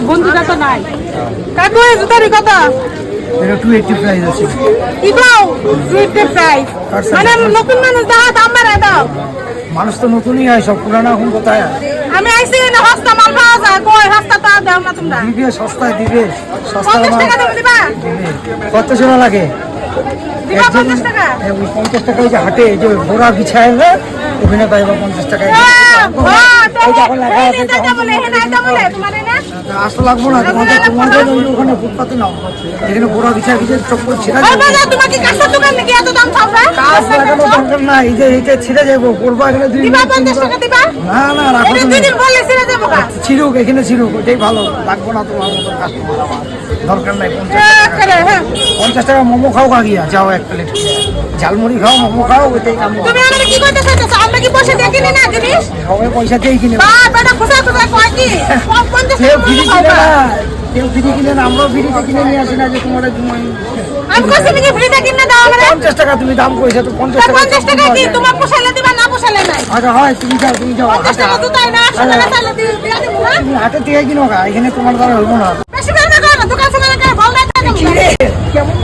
বন্ধুটা তো নাই। কাকু এই জুতারি কত? এটা 280 প্রাইস আছে। কি দাও? 280 প্রাইস। মানে নতুন মানুষ দাম বাড়ায় দাও। মানুষ তো নতুনই হয়, সব পুরানো এখন কোথায়? আমি আইছি না সস্তা মাল পাওয়া যায়, কই সস্তা তো দাও না তোমরা। দিবে সস্তায় দিবে, সস্তা 50 টাকা দিবা? কত সোনা লাগে? দিবা 50 টাকা? 50 টাকা ওই যে হাটে এই যে ঘোড়া বিছায় না, ওখানে পাইবা 50 টাকা। আসতে লাগবো না, তোমাদের ওখানে ফুটপাতে নাও, এখানে ঘোড়া বিছায় চপ্পল ছিঁড়া কাজ লাগানো দরকার না, এই যে এইটা ছিঁড়ে যাবো পড়বো এখানে না না রাখো ছিড়ুক, এখানে ছিড়ুক, ওইটাই ভালো, লাগবো না তোমার মতো কাস্টমার আমার দরকার নাই। 50 টাকা মোমো খাও কাকিয়া, যাও 1 প্লেট ঝালমুড়ি খাও, মোমো খাও, ওইটাই কাম। সবাই পয়সা দিয়েই কিনে, কেউ ফ্রি কিনে না, আমরাও ফ্রিতে কিনে নিয়ে আসি না যে তোমার 50 টাকা তুমি দাম কইছো তো 50 টাকা। আচ্ছা হয়, তুমি যাও তুমি হাতে দিয়ে কিনো, এখানে তোমার দ্বারা হইব না। কেমন